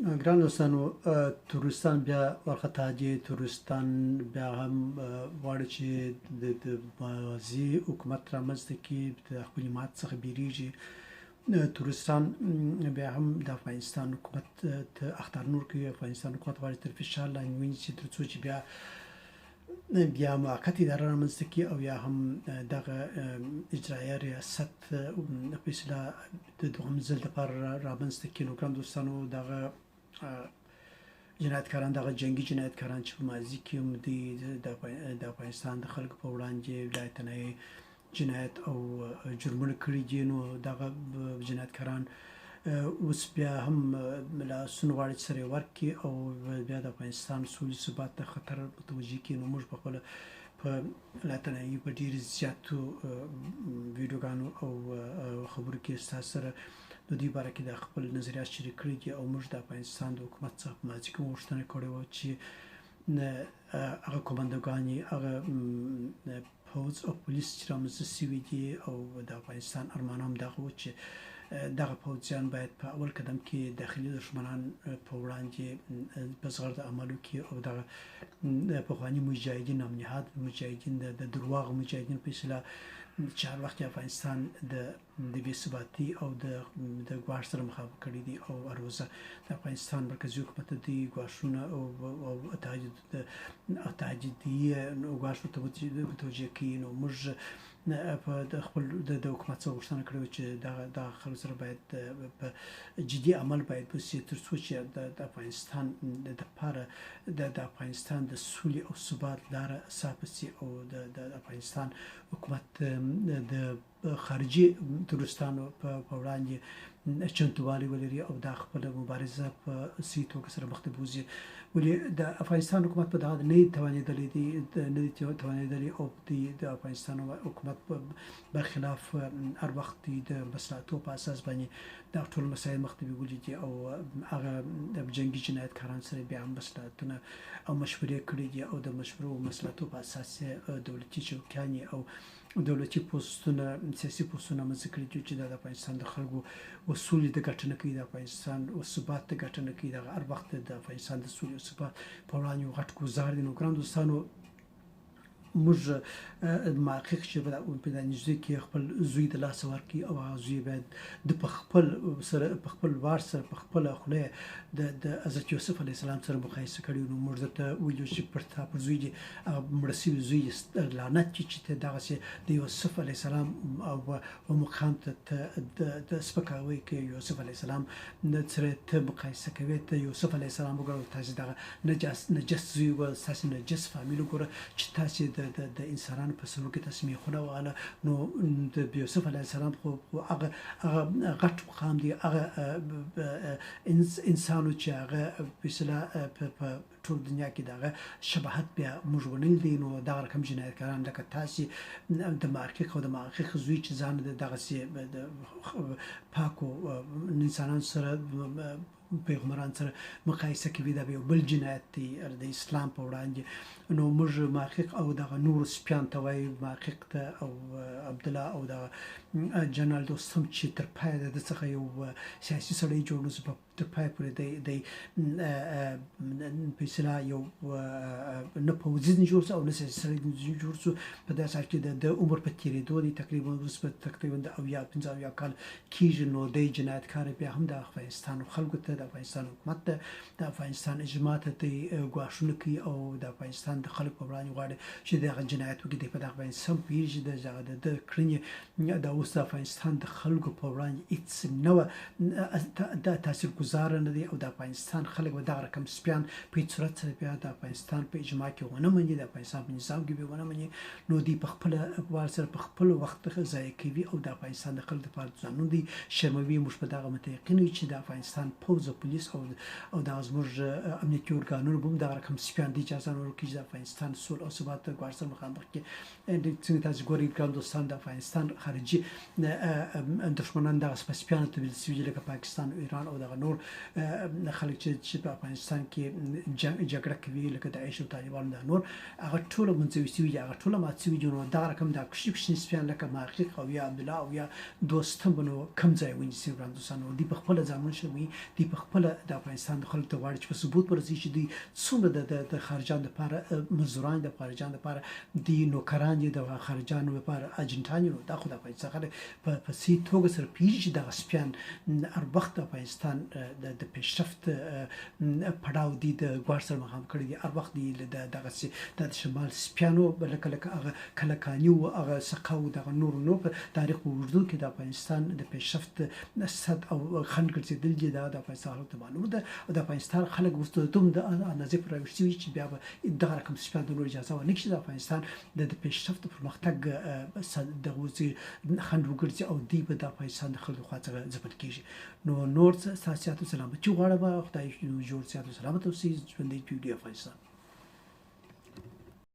ګران دوستانو تورستان بیا ورخطا دي تورستان بیا هم غواړي چې د بازي حکومت رامنځته کړي د خپلې مات څخه بیریږي تورستان بیا هم د افغانستان حکومت ته اخطار نور کوي افغانستان حکومت غواړي تر فشار لاندې ونیسي تر څو چې بیا موقت اداره رامنځته کړي او یا هم دغه اجرایه ریاست په اصطلاح د دوهم ځل لپاره رامنځته کړي نو ګران دوستانو دغه جنایتکاران دغه جنگي جنایتکاران چې په ماضي کې هم د افغانستان د خلکو په وړاندې ولایتنۍ جنایت او جرمونه کړي دي نو دغه جنایتکاران اوس بیا هم لاسونه غواړي چې سره یې ورکړي او بیا د افغانستان سولې ثبات ته خطر متوجه کړي نو موږ په خپله په ولایتنۍ په ډېرو زیاتو ویډیوګانو او خبرو کې ستاسو سره د دې باره کې د خپل نظریات شریک کړي دي او موږ د افغانستان د حکومت څخه په ماضي کې غوښتنه کړې وه چې هغه قومندګانې هغه پوځ او پولیس چې رامنځته سوي دي او د افغانستان ارمان هم دغه و چې دغه پوځیان باید په اول قدم کې داخلي دښمنان په وړاندې په زغرده عمل وکړي او دغه پخواني مجاهدین هم نهاد مجاهدین د درواغو مجاهدین په اصطلاح چې هر وخت افغانستان د بې ثباتۍ او د ګواښ سره مخامخ کړي دي او هر روزه د افغانستان مرکزي حکومت د دې ګواښونه او تهدیدي ګواښ ورته متوجه کوي نو موږ په خپل د حکومت څخه غوښتنه کړې وه چې دغه خلکو سره باید په جدي عمل باید وشي تر څو چې د افغانستان دپاره د افغانستان د سولې او ثبات لاره صافه شي او د افغانستان حکومت د خارجي تورستانو په وړاندې چمتووالی ولري او دا خپله مبارزه په صحیح توګه سره مخ ته بوځي ولې د افغانستان حکومت په دغه نه دی توانېدلی او د افغانستان حکومت برخلاف هر وخت د مصلحتو په اساس باندې دا ټول مسایل مخ ته بیولي دي او هغه جنګي جنایتکاران سره بیا هم مصلحتونه او مشورې کړي دي او د مشورو او مصلحتو په اساس دولتي چوکیانې او دولتي پوستونه سیاسي پوستونه رامنځته کړي دي چې د افغانستان د خلکو سولې ته ګټه نه کوي د افغانستان ثبات ته ګټه نه کوي دغه هر وخت د افغانستان د سولې او ثبات په وړاندې یو غټ ګوزار دی نو ګران دوستانو موږ محقق چې په نږدې کې خپل زوی د لاسه ورکړي او هغه زوی باید په خپل وار سره په خپله خوله د حضرت یوسف علیه السلام سره مقایسه کړي نو موږ درته ویلو چې پر تا پر زوی دې هغه مړه سوي زوی لعنت چې ته دغسې د یوسف علیه السلام او مقام ته د سپکاوی کوې یوسف علیه السلام سره ته مقایسه کوې ته یوسف علیه السلام وګوره تاسې دغه نجس زوی وګوره تاسې نجس فامیل وګوره چې تاسې د انسانانو په سلو کې تاسې میخونه وهله نو د یوسف علیه السلام خو هغه غټ مقام دی هغه انسانو چې هغه په اصطلاح په ټول دنیا کې دغه شباهت بیا موږ ونه لیدی نو دغه رقم جنایتکاران لکه تاسې د محقق او د محقق زوی چې ځان دغسې د پاکو انسانانو سره پیغمبران سره مقایسه کوي دا به یو بل جنایت دی د اسلام په وړاندې نو موږ محقق او دغه نور سپیان ته وایي محقق ته او عبدالله او دغه جنرال دوستم چې تر پایه د ده څخه یو سیاسي سړی جوړ نه شو تر پایه پورې دی په اصطلاح یو نه پوځي نه جوړ شو او نه سیاسي سړی نه جوړ شو په داسې حال کې د عمر په تېرېدو دی تقریبا اوس په تقریبا د 50 کال کېږي نو دی جنایتکار بیا هم د افغانستان خلکو ته د افغانستان حکومت ته د افغانستان اجماع ته ګواښونه کوي او د افغانستان د خلکو په وړاندې غواړي چې دغه جنایت وکړي دی په دغه باندې سم پوهېږي د کړنې دا اوس د افغانستان د خلکو په وړاندې هېڅ نه وه دا تاثیرګذاره نه دی او د افغانستان خلک به دغه رقم سپیان په هېڅ صورت سره بیا د افغانستان په اجماع کې ونه مني د افغانستان په نظام کې به ونه مني نو دوی په خپله اقبال سره په خپل وخت ضایع کوي او د افغانستان د خلکو لپاره ځانونه دوی شرموي موږ په دغه متیقن یو چې د افغانستان پوځ او پولیس او دغه زموږ امنیتي ارګانونه به هم دغه رقم سپیان د اجازه نه ورکوي چې د افغانستان سوله او ثبات ته ګواښ سره مخامخ کړي څنګه تاسې ګورئ ګران دوستان د افغانستان خارجي دښمنان دغه سپسپیان ته ویل سوي لکه پاکستان او ایران او دغه نور خلک چې په افغانستان کې جګړه کوي لکه داعش او طالبان دا نور هغه ټول منځوي سوي هغه ټول مات سوي دي نو دا رقم دا کوچني سپیان لکه محقق او یا عبدالله او یا دوستم بنو کم ځای ونیسي وړاندوسانو دی په خپل ځامن شوي دی په خپل د افغانستان د خلکو ته غواړي چې په ثبوت ورسي چې دوی څومره د خارجان لپاره مزدوران د خارجان لپاره دی نوکران دي د خارجانو لپاره اجنټان دي دا خو د افغانستان خلک په سي توګه سره پیژني چې دغه سپیان هر وخت د افغانستان د پیشرفت پړاو دي د ګواښ سره مخامخ کړي دي هر وخت دی دغه د شمال سپیانو لکه هغه کلکاني او هغه سقاو دغه نور په تاریخ اردو کې د افغانستان د پیشرفت صد او خنډ ګرځېدل دي دا د افغانستان خلکو ته معلومه ده او د افغانستان خلک اوس دوم د اندازې پر راوښتي وي چې بیا به دغه رقم سپیان د نور اجازه ورنکړي چې د افغانستان د پیشرفت پرمختګ دغه خنډ وګرځي او دی به د افغانستان د خلکو خوا څخه ځپل کېږي نو نور ستاسو سلامتي غواړم خدای جوړ ساتي سلامت اوسئ ژوندی پرې افغانستان